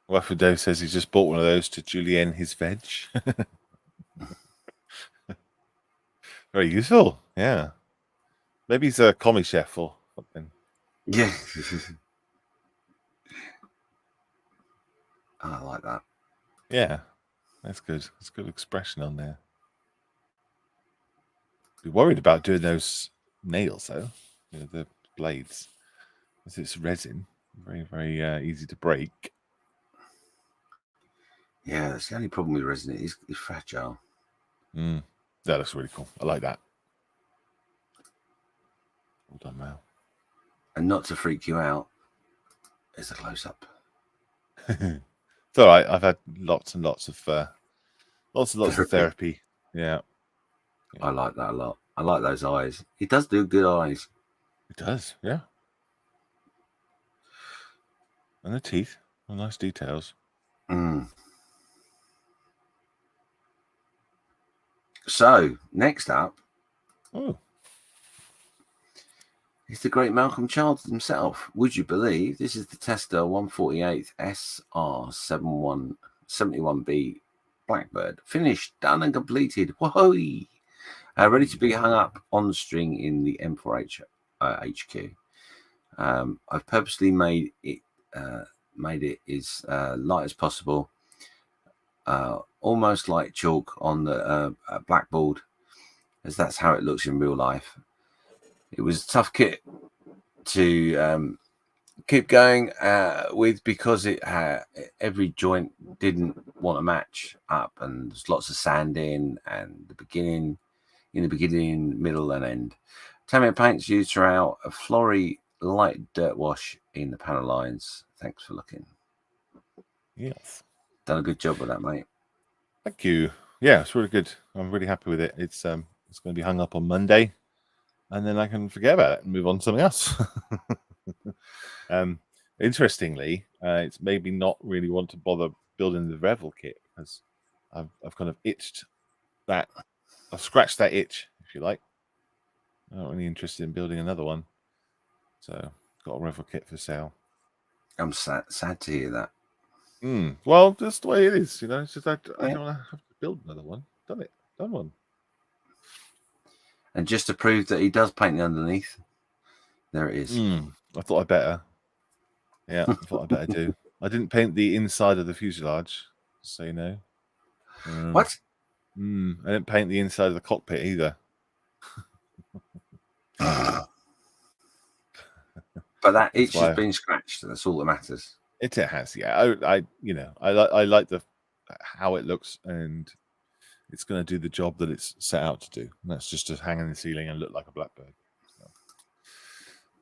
Speaker 1: Waffle says he's just bought one of those to julienne his veg. Very useful. Yeah. Maybe he's a commie chef or something.
Speaker 2: Yeah. I like that.
Speaker 1: Yeah. That's good. That's good expression on there. Be worried about doing those nails though, the blades, because it's resin, very, very easy to break.
Speaker 2: Yeah, that's the only problem with resin. It's fragile.
Speaker 1: That looks really cool. I like that. Well done, Mal.
Speaker 2: And not to freak you out, it's a close up.
Speaker 1: It's all right. I've had lots and lots of therapy. Yeah.
Speaker 2: I like that a lot. I like those eyes. He does do good eyes.
Speaker 1: It does, yeah. And the teeth, nice details.
Speaker 2: So next up,
Speaker 1: Oh,
Speaker 2: is the great Malcolm Childs himself. Would you believe this is the Tester 148 SR 71B Blackbird, finished, done, and completed. Whoa! Ready to be hung up on the string in the M4H HQ. I've purposely made it as light as possible, almost like chalk on the blackboard, as that's how it looks in real life. It was a tough kit to keep going with, because it every joint didn't want to match up, and there's lots of sanding and the beginning, middle and end. Tamiya paints used throughout, a flory light dirt wash in the panel lines. Thanks for looking.
Speaker 1: yes.
Speaker 2: Done a good job with that, mate.
Speaker 1: Thank you. Yeah, it's really good. I'm really happy with it. It's going to be hung up on Monday, and then I can forget about it and move on to something else. Interestingly, it's made me not really want to bother building the Ravel kit, because I've kind of itched that. I've scratched that itch, if you like. I'm not really interested in building another one. So, got a Ravel kit for sale.
Speaker 2: I'm sad to hear that.
Speaker 1: Well, that's the way it is, It's just I don't want to have to build another one. Done one.
Speaker 2: And just to prove that he does paint the underneath, there it is.
Speaker 1: I thought I better. Yeah, I thought I better do. I didn't paint the inside of the fuselage, so you know.
Speaker 2: What?
Speaker 1: I didn't paint the inside of the cockpit either.
Speaker 2: But that itch has been scratched. That's all that matters.
Speaker 1: It has, yeah. I like how it looks, and it's going to do the job that it's set out to do. And that's just to hang in the ceiling and look like a blackbird. So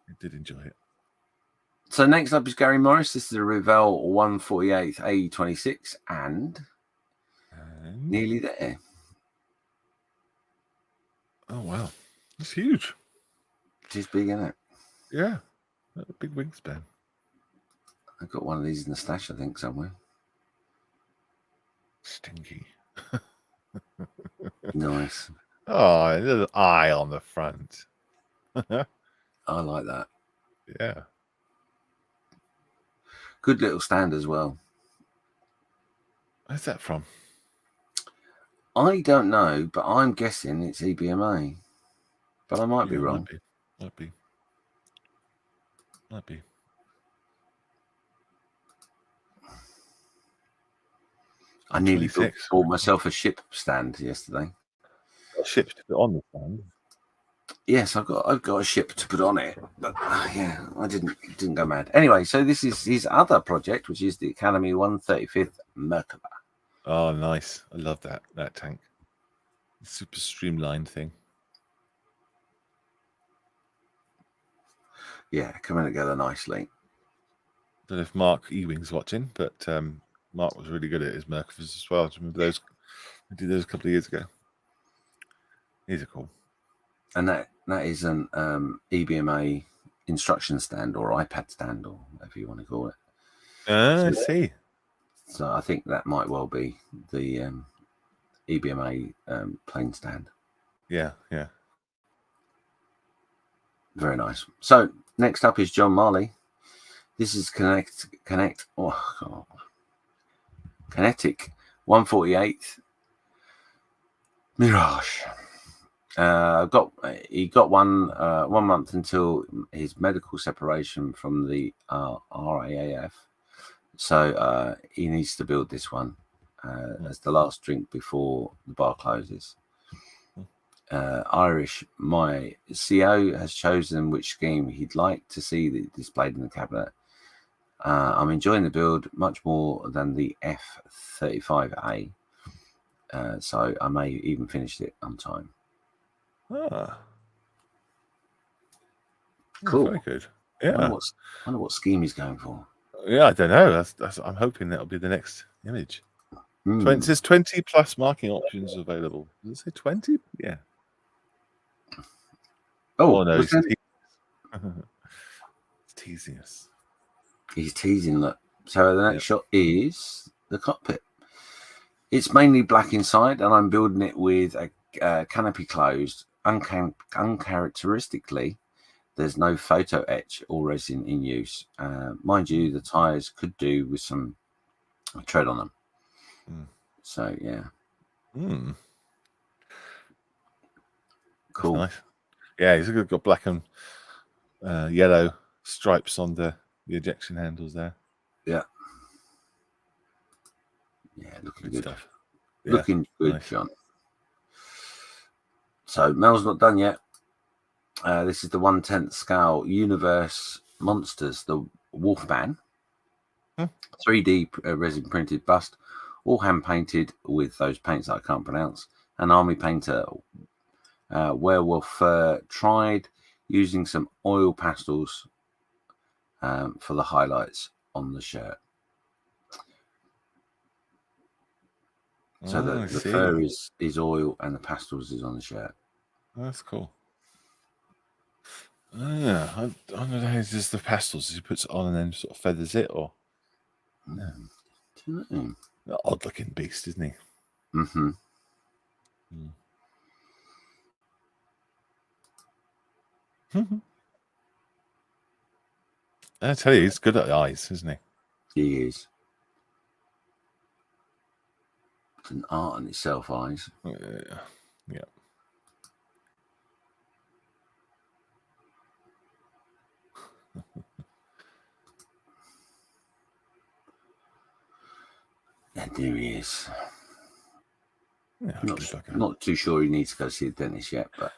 Speaker 1: I did enjoy it.
Speaker 2: So next up is Gary Morris. This is a Ravel 148 AE26, and nearly there.
Speaker 1: Oh wow, it's huge.
Speaker 2: It is big, isn't it?
Speaker 1: Yeah, a big wingspan.
Speaker 2: I've got one of these in the stash, I think, somewhere.
Speaker 1: Stinky.
Speaker 2: Nice.
Speaker 1: Oh, a little eye on the front.
Speaker 2: I like that.
Speaker 1: Yeah.
Speaker 2: Good little stand as well.
Speaker 1: Where's that from?
Speaker 2: I don't know, but I'm guessing it's EBMA. But I might be wrong.
Speaker 1: Might be.
Speaker 2: I nearly bought myself a ship stand yesterday.
Speaker 1: A ship to put on the stand?
Speaker 2: Yes, I've got a ship to put on it, but yeah, I didn't go mad. Anyway, so this is his other project, which is the Academy 135th Merkaba.
Speaker 1: Oh, nice. I love that tank. Super streamlined thing.
Speaker 2: Yeah, coming together nicely.
Speaker 1: Don't know if Mark Ewing's watching, but Mark was really good at his Merkavas as well. Do you remember those? We did those a couple of years ago. These are cool.
Speaker 2: And that is an EBMA instruction stand or iPad stand or whatever you want to call it.
Speaker 1: I see.
Speaker 2: So I think that might well be the EBMA plane stand.
Speaker 1: Yeah.
Speaker 2: Very nice. So next up is John Marley. This is Kinetic 148 Mirage. He got one 1 month until his medical separation from the RAAF. So he needs to build this one as the last drink before the bar closes. Irish, my CO has chosen which scheme he'd like to see displayed in the cabinet. I'm enjoying the build much more than the F-35A, so I may even finish it on time. Cool.
Speaker 1: Very good. Yeah.
Speaker 2: I wonder what scheme he's going for.
Speaker 1: Yeah, I don't know. That's I'm hoping that'll be the next image. It says 20 plus marking options available. Does it say 20? Yeah.
Speaker 2: Oh
Speaker 1: no,
Speaker 2: he's
Speaker 1: teasing us.
Speaker 2: He's teasing that. So the next shot is the cockpit. It's mainly black inside, and I'm building it with a canopy closed. Uncharacteristically, there's no photo etch or resin in use. Mind you, the tyres could do with some tread on them. So, yeah. Cool.
Speaker 1: Nice. Yeah, he's got black and yellow stripes on the ejection handles there.
Speaker 2: Yeah. Yeah, looking good.
Speaker 1: Stuff.
Speaker 2: Looking good,
Speaker 1: nice.
Speaker 2: John. So, Mel's not done yet. This is the 1/10 scale Universe Monsters, the Wolfman. 3D resin printed bust, all hand painted with those paints that I can't pronounce. An army painter, werewolf tried using some oil pastels for the highlights on the shirt. So the fur is oil and the pastels is on the shirt.
Speaker 1: That's cool. Yeah, I don't know how just the pastels. He puts it on and then sort of feathers it, or an odd-looking beast, isn't he? I tell you, he's good at the eyes, isn't he?
Speaker 2: He is. It's an art in itself, eyes.
Speaker 1: Yeah.
Speaker 2: And there he is.
Speaker 1: Yeah,
Speaker 2: not too sure he needs to go see the dentist yet, but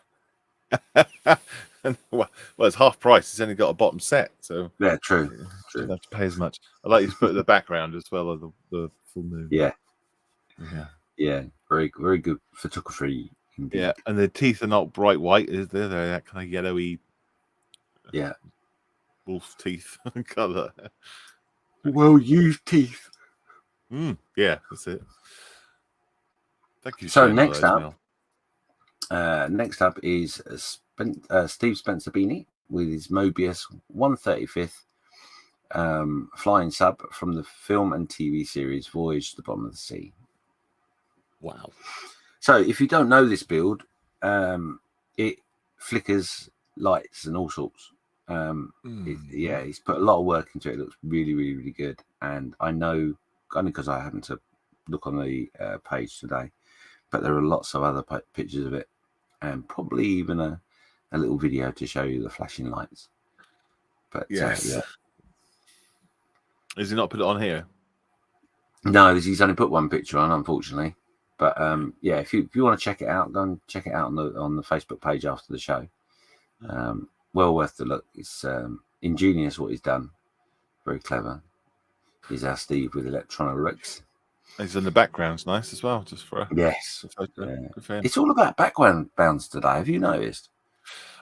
Speaker 1: well, it's half price. It's only got a bottom set, so
Speaker 2: yeah, true.
Speaker 1: Don't have to pay as much. I like you to put the background as well of the full moon.
Speaker 2: Yeah. Very, very good photography. Indeed.
Speaker 1: Yeah, and the teeth are not bright white, is there? They're that kind of yellowy.
Speaker 2: Yeah.
Speaker 1: Wolf teeth color.
Speaker 2: Well used teeth.
Speaker 1: Yeah, that's it. Thank you.
Speaker 2: So next up is Steve Spencer Beanie with his Mobius 135th flying sub from the film and TV series Voyage to the Bottom of the Sea.
Speaker 1: Wow.
Speaker 2: So if you don't know this build, it flickers lights and all sorts. He's put a lot of work into it. It looks really, really, really good. And I know, only because I happened to look on the page today, but there are lots of other pictures of it, and probably even a little video to show you the flashing lights. But
Speaker 1: yes, has he not put it on here?
Speaker 2: No, he's only put one picture on, unfortunately. But if you want to check it out, go and check it out on the Facebook page after the show. Well worth the look. It's ingenious what he's done. Very clever. He's our Steve with Electronics.
Speaker 1: He's in the background's nice as well, just for a
Speaker 2: Yes.
Speaker 1: photo.
Speaker 2: Yeah.
Speaker 1: Good for him.
Speaker 2: It's all about background bounds today. Have you noticed?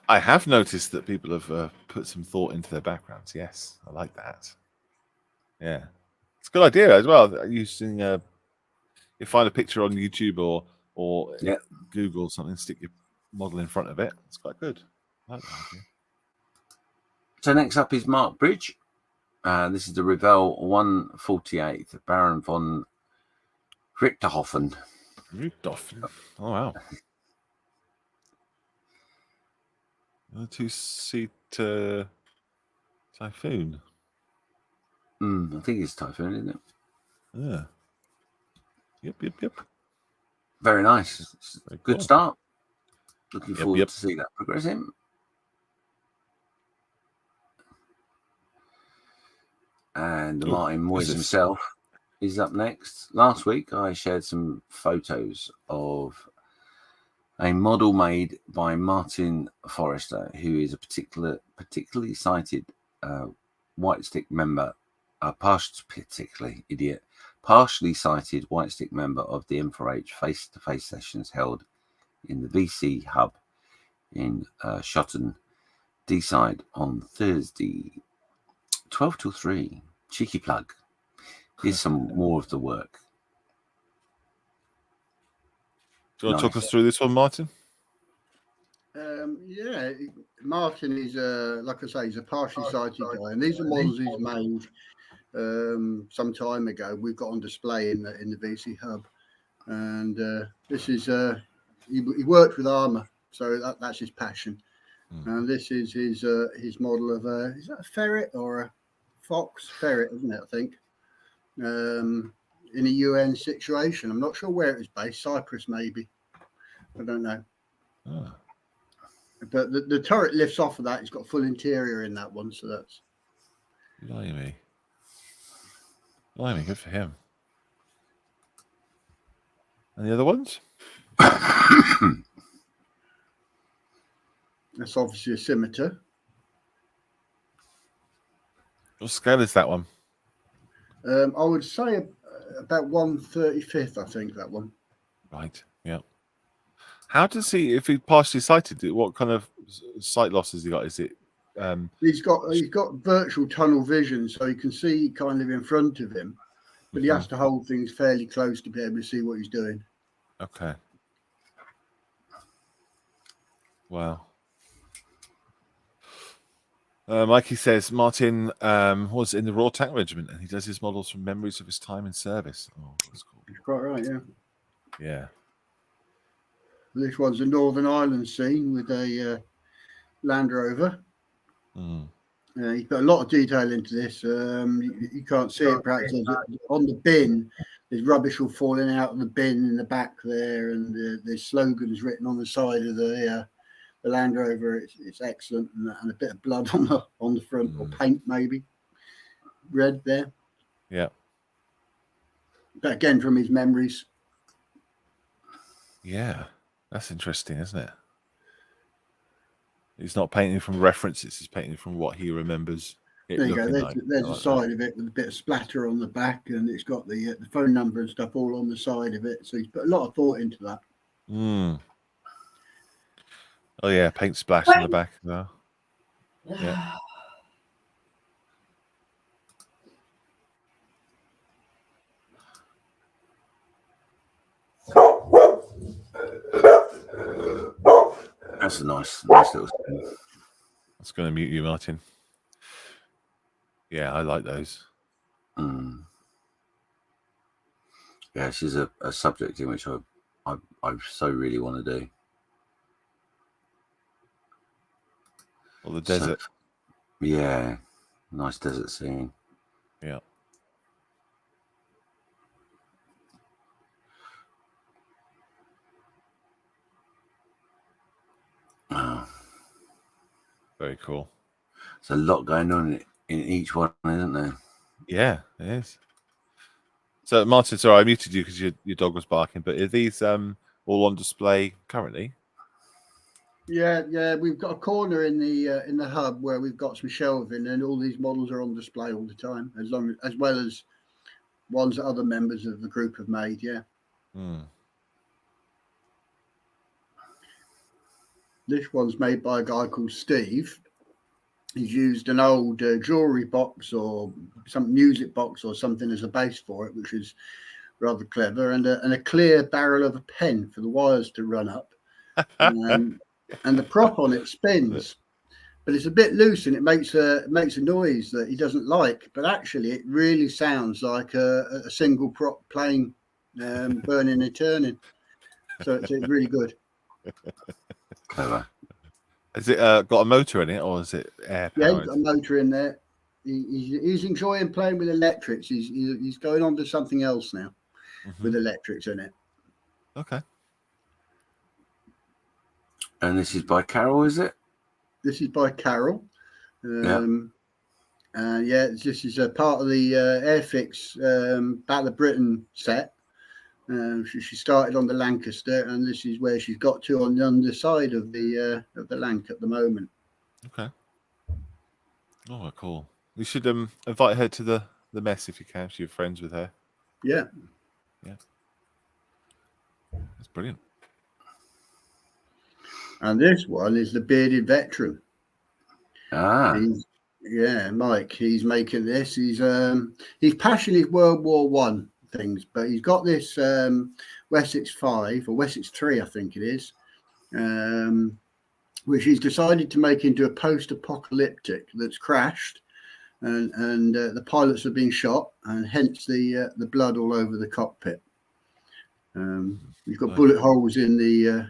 Speaker 1: I have noticed that people have put some thought into their backgrounds. Yes, I like that. Yeah, it's a good idea as well. Using you find a picture on YouTube or
Speaker 2: Yeah.
Speaker 1: Google or something, stick your model in front of it. It's quite good. I like that idea.
Speaker 2: So next up is Mark Bridge. This is the Ravel 148, Baron von Richthofen.
Speaker 1: Oh wow. A 2-seater Typhoon.
Speaker 2: I think it's Typhoon, isn't it?
Speaker 1: Yeah. Yep.
Speaker 2: Very nice.
Speaker 1: Very
Speaker 2: Good
Speaker 1: cool.
Speaker 2: start. Looking forward
Speaker 1: Yep.
Speaker 2: to see that progressing. And Martin Moyes himself is up next. Last week, I shared some photos of a model made by Martin Forrester, who is a particularly cited White Stick member, partially cited White Stick member of the M4H face-to-face sessions held in the VC hub in Shotton, D-side on Thursday, 12 till 3. Cheeky plug. Here's some more of the work.
Speaker 1: Do you want to talk us through this one, Martin?
Speaker 4: Yeah, Martin is like I say, he's a partially sighted guy, and these are models he's made some time ago. We've got on display in the VC hub, and this is he worked with armor, so that's his passion. And this is his model of is that a ferret or a fox? Ferret, isn't it? I think. In a UN situation, I'm not sure where it was based. Cyprus, maybe. I don't know.
Speaker 1: Oh.
Speaker 4: But the turret lifts off of that. It's got full interior in that one, so that's.
Speaker 1: Blimey, good for him. And the other ones?
Speaker 4: That's obviously a scimitar.
Speaker 1: What scale is that one?
Speaker 4: I would say about 1/35th, I think, that one.
Speaker 1: Right, yeah. How does he, if he's partially sighted, what kind of sight loss has he got? Is it...
Speaker 4: He's got virtual tunnel vision, so he can see kind of in front of him, but he has to hold things fairly close to be able to see what he's doing.
Speaker 1: Okay. Wow. Mikey says Martin was in the Royal Tank Regiment, and he does his models from memories of his time in service. Oh, that's cool.
Speaker 4: That's quite right, yeah.
Speaker 1: Yeah.
Speaker 4: This one's a Northern Ireland scene with a Land Rover. He's put a lot of detail into this. You can't see it, perhaps. On the bin, there's rubbish all falling out of the bin in the back there, and the slogan is written on the side of the Land Rover. It's excellent, and a bit of blood on the front, or paint maybe, red there.
Speaker 1: Yeah.
Speaker 4: But again, from his memories.
Speaker 1: Yeah, that's interesting, isn't it? He's not painting from references; he's painting from what he remembers.
Speaker 4: There you go. There's a side of it with a bit of splatter on the back, and it's got the phone number and stuff all on the side of it. So he's put a lot of thought into that.
Speaker 1: Oh yeah, paint splash on the back as well. Yeah.
Speaker 2: That's a nice little thing.
Speaker 1: I was going to mute you, Martin. Yeah, I like those.
Speaker 2: Yeah, this is a subject in which I so really want to do.
Speaker 1: Well, the desert.
Speaker 2: So, yeah, nice desert scene.
Speaker 1: Yeah. Very cool.
Speaker 2: There's a lot going on in each one, isn't there?
Speaker 1: Yeah, it is. So, Martin, sorry, I muted you because your dog was barking, but are these all on display currently?
Speaker 4: Yeah, we've got a corner in the hub where we've got some shelving, and all these models are on display all the time, as well as ones that other members of the group have made. Yeah. This one's made by a guy called Steve. He's used an old jewelry box or some music box or something as a base for it, which is rather clever, and a clear barrel of a pen for the wires to run up. And the prop on it spins, but it's a bit loose and it makes a noise that he doesn't like. But actually, it really sounds like a single prop plane burning and turning. So it's really good.
Speaker 2: Clever.
Speaker 1: Has it got a motor in it, or is it air powered?
Speaker 4: Yeah, he's got a motor in there. He's enjoying playing with electrics. He's going on to something else now with electrics in it.
Speaker 1: Okay.
Speaker 2: And this is by Carol, is it?
Speaker 4: This is by Carol.
Speaker 2: Yeah.
Speaker 4: This is a part of the Airfix Battle of Britain set. She started on the Lancaster, and this is where she's got to on the underside of the Lanc at the moment.
Speaker 1: Okay. Oh, cool. You should invite her to the mess if you can. If you're friends with her.
Speaker 4: Yeah.
Speaker 1: Yeah. That's brilliant.
Speaker 4: And this one is the Bearded Veteran. Mike. He's making this. He's passionate World War One things, but he's got this Wessex 5 or Wessex 3, I think it is, which he's decided to make into a post-apocalyptic that's crashed, and the pilots have been shot, and hence the blood all over the cockpit. You've got bullet holes in the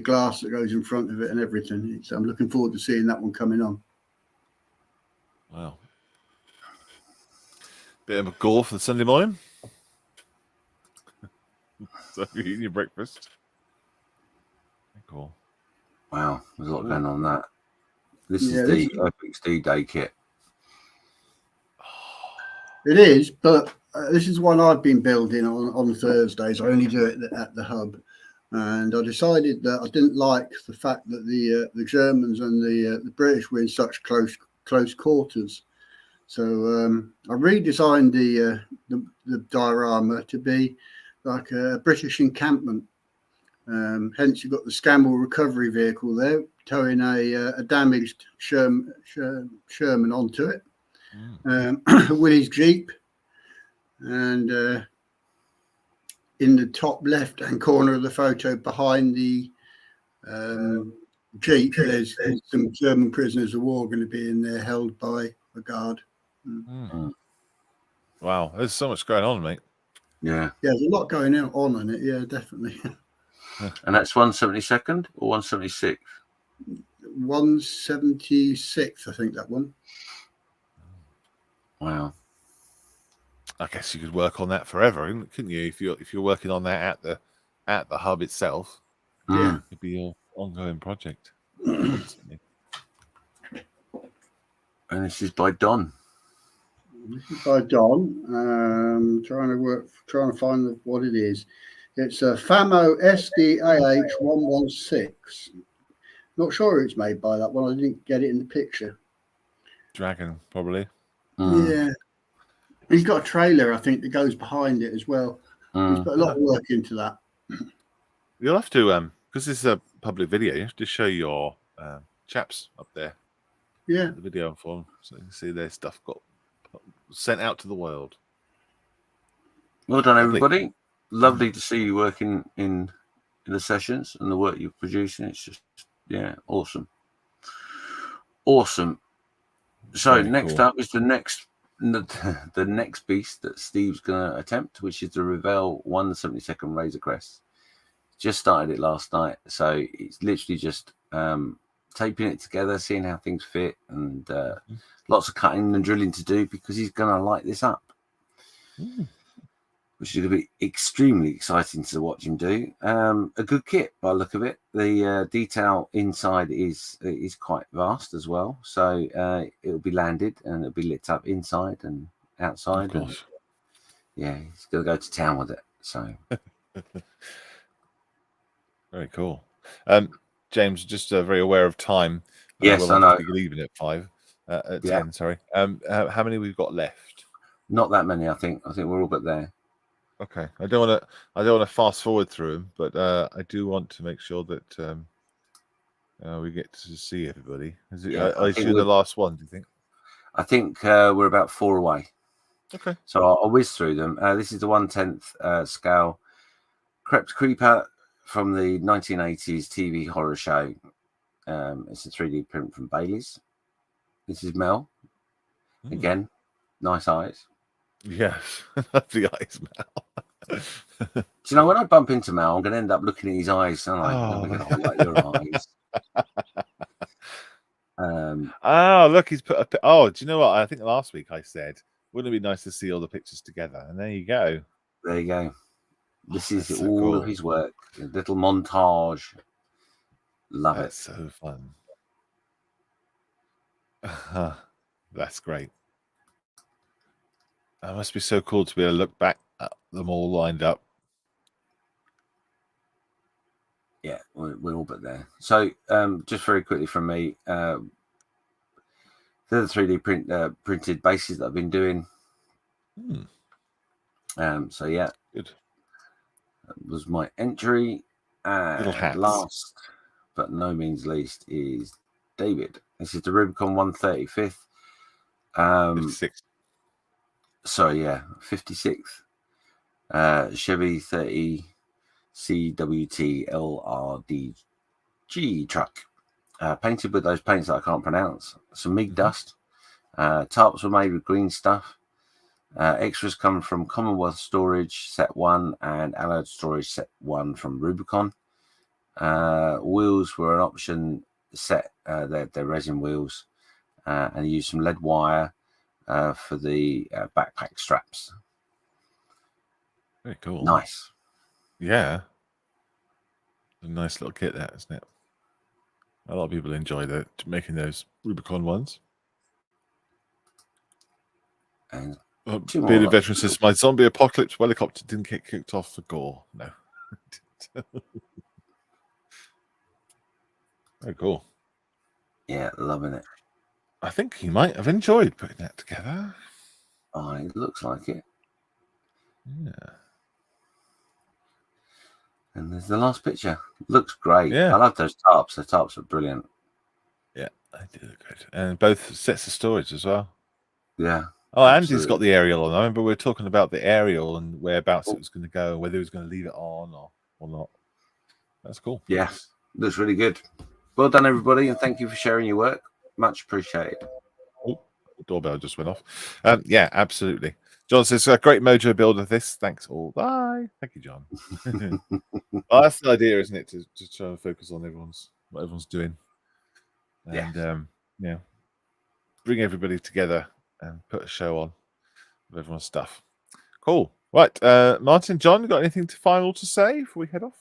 Speaker 4: glass that goes in front of it and everything. I'm looking forward to seeing that one coming on.
Speaker 1: Wow. Bit of a gore for the Sunday morning. So you're eating your breakfast. Cool.
Speaker 2: Wow, there's a lot going on that. This is the Airfix D-Day kit.
Speaker 4: It is, but this is one I've been building on Thursdays. I only do it at the hub. And I decided that I didn't like the fact that the Germans and the British were in such close quarters. So I redesigned the diorama to be like a British encampment. Hence, you've got the Scamble recovery vehicle there towing a damaged Sherman onto it. Willie's Jeep, and in the top left-hand corner of the photo, behind the Jeep, there's some German prisoners of war going to be in there, held by a guard.
Speaker 1: Wow, there's so much going on, mate.
Speaker 2: Yeah,
Speaker 4: there's a lot going on in it. Yeah, definitely.
Speaker 2: And that's 172nd or 176th?
Speaker 4: 176th, I think that one.
Speaker 2: Wow.
Speaker 1: I guess you could work on that forever, couldn't you? If you're working on that at the hub itself, it'd be your ongoing project.
Speaker 2: And this is by Don.
Speaker 4: This is by Don. Trying to find what it is. It's a FAMO SDAH 116. Not sure it's made by that one. I didn't get it in the picture.
Speaker 1: Dragon, probably.
Speaker 4: Yeah. He's got a trailer, I think, that goes behind it as well. He's put a lot of work into that.
Speaker 1: You'll have to, because this is a public video, you have to show your chaps up there.
Speaker 4: Yeah.
Speaker 1: The video form, so you can see their stuff got sent out to the world.
Speaker 2: Well done, everybody. Lovely to see you working in the sessions and the work you're producing. It's just, awesome. Awesome. So
Speaker 1: very
Speaker 2: next
Speaker 1: cool.
Speaker 2: up is the next beast that Steve's going to attempt, which is the Ravel 172nd Razor Crest. Just started it last night, so it's literally just taping it together, seeing how things fit, and lots of cutting and drilling to do because he's going to light this up, which is going to be extremely exciting to watch him do. A good kit by the look of it. The detail inside is quite vast as well, so it'll be landed and it'll be lit up inside and outside. And, he's going to go to town with it. So
Speaker 1: very cool. James, just very aware of time.
Speaker 2: Yes, I know.
Speaker 1: Leaving at 5, at 10. Sorry. How many we've got left?
Speaker 2: Not that many, I think. I think we're all but there.
Speaker 1: Okay, I don't want to fast forward through them, but I do want to make sure that we get to see everybody. Is it?
Speaker 2: Yeah, I
Speaker 1: Is
Speaker 2: think
Speaker 1: you the
Speaker 2: we're-
Speaker 1: last one? Do you think?
Speaker 2: I think we're about 4 away.
Speaker 1: Okay.
Speaker 2: So I'll whiz through them. This is the 1/10 scale Crest Creeper from the 1980s TV horror show. It's a 3D print from Bailey's. This is Mel. Again, nice eyes.
Speaker 1: Yes, the eyes, Mel.
Speaker 2: Do you know, when I bump into Mel, I'm going to end up looking at his eyes, and I'm going to highlight your eyes.
Speaker 1: Oh, look, he's put a. Oh, do you know what? I think last week I said, wouldn't it be nice to see all the pictures together? And there you go.
Speaker 2: There you go. This is
Speaker 1: that's so
Speaker 2: all
Speaker 1: cool.
Speaker 2: of his work. A little montage. Love
Speaker 1: That's so fun. That's great. That must be so cool to be able to look back at them all lined up.
Speaker 2: Yeah, we're all but there. So just very quickly from me, they're the 3D printed bases that I've been doing. So yeah,
Speaker 1: good.
Speaker 2: That was my entry.
Speaker 1: Little
Speaker 2: And
Speaker 1: hats.
Speaker 2: last but no means least is David. This is the Rubicon 135th.
Speaker 1: 56.
Speaker 2: Sorry, yeah, 56th. Chevy 30 CWT LRDG truck. Painted with those paints that I can't pronounce. Some MIG dust. Tarps were made with green stuff. Extras come from Commonwealth Storage Set 1 and Allied Storage Set 1 from Rubicon. Wheels were an option set. They're resin wheels. And used some lead wire for the backpack straps.
Speaker 1: Very cool.
Speaker 2: Nice.
Speaker 1: Yeah. A nice little kit, that, isn't it? A lot of people enjoy making those Rubicon ones.
Speaker 2: And
Speaker 1: Bearded Veteran says, my zombie apocalypse helicopter didn't get kicked off for gore. No. Very cool.
Speaker 2: Yeah, loving it.
Speaker 1: I think he might have enjoyed putting that together.
Speaker 2: Oh, it looks like it.
Speaker 1: Yeah.
Speaker 2: And there's the last picture. Looks great.
Speaker 1: Yeah.
Speaker 2: I love those tarps. The tarps are brilliant.
Speaker 1: Yeah, they do look good. And both sets of storage as well.
Speaker 2: Yeah.
Speaker 1: Oh,
Speaker 2: absolutely.
Speaker 1: Andy's got the aerial on. I remember we were talking about the aerial and whereabouts it was going to go, whether he was going to leave it on or not. That's cool.
Speaker 2: Yes. Looks really good. Well done, everybody. And thank you for sharing your work. Much appreciated.
Speaker 1: Oh, the doorbell just went off. Yeah, absolutely. John says, a great mojo build of this. Thanks all. Bye. Thank you, John. Well, that's the idea, isn't it? To try and focus on what everyone's doing. And yeah, bring everybody together and put a show on with everyone's stuff. Cool. Right. Martin, John, got anything final to say before we head off?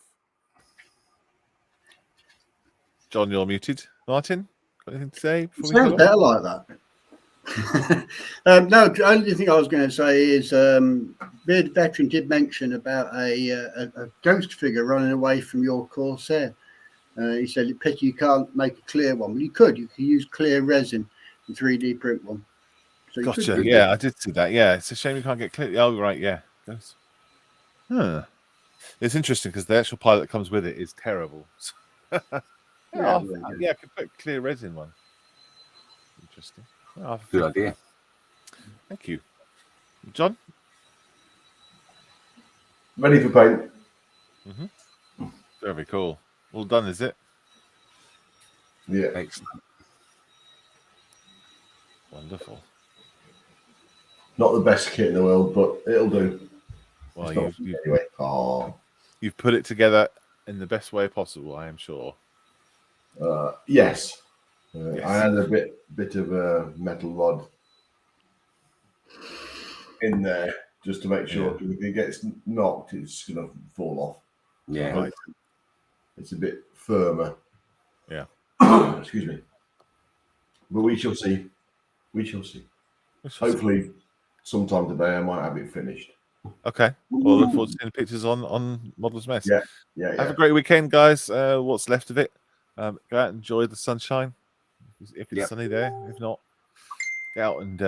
Speaker 1: John, you're muted. Martin, got anything to say before we head
Speaker 4: Sounds
Speaker 1: off?
Speaker 4: better like that. No, the only thing I was going to say is Bearded Veteran did mention about a ghost figure running away from your Corsair. He said, pity you can't make a clear one. Well, you could use clear resin and 3D print one. So
Speaker 1: Gotcha. Yeah, I did see that. Yeah, it's a shame you can't get clear. Oh, right. Yeah. Huh. It's interesting because the actual pilot that comes with it is terrible. Yeah, I could put clear resin one. Interesting. Oh,
Speaker 2: good idea.
Speaker 1: Thank you. John?
Speaker 3: Ready for paint.
Speaker 1: Very cool. All done, is it?
Speaker 3: Yeah.
Speaker 2: Excellent.
Speaker 1: Wonderful.
Speaker 3: Not the best kit in the world, but it'll do.
Speaker 1: Well,
Speaker 3: anyway.
Speaker 1: You've put it together in the best way possible, I am sure.
Speaker 3: Yes.
Speaker 1: Yes.
Speaker 3: I had a bit of a metal rod in there just to make sure, because if it gets knocked, it's going to fall off.
Speaker 2: Yeah.
Speaker 1: Right.
Speaker 3: It's a bit firmer.
Speaker 1: Yeah.
Speaker 3: Excuse me. But we shall see. We shall see. Hopefully, sometime today I might have it finished.
Speaker 1: Okay. Well, look forward to seeing the pictures on Model's Mess.
Speaker 3: Yeah.
Speaker 1: Have a great weekend, guys. What's left of it. Go out and enjoy the sunshine if it's sunny there. If not, get out and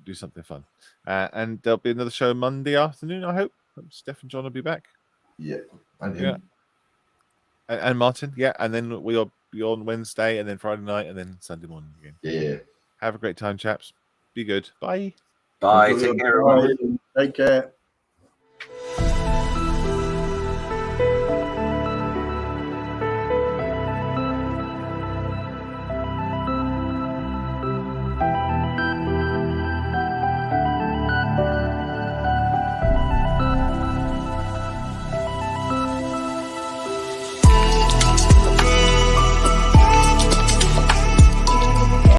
Speaker 1: do something fun. And there'll be another show Monday afternoon, I hope. Steph and John will be back.
Speaker 3: Yeah. And
Speaker 1: Yeah.
Speaker 3: him.
Speaker 1: And Martin, yeah. And then we'll be on Wednesday, and then Friday night, and then Sunday morning again.
Speaker 3: Yeah.
Speaker 1: Have a great time, chaps. Be good. Bye.
Speaker 2: Bye. Take care, everyone.
Speaker 4: Take care.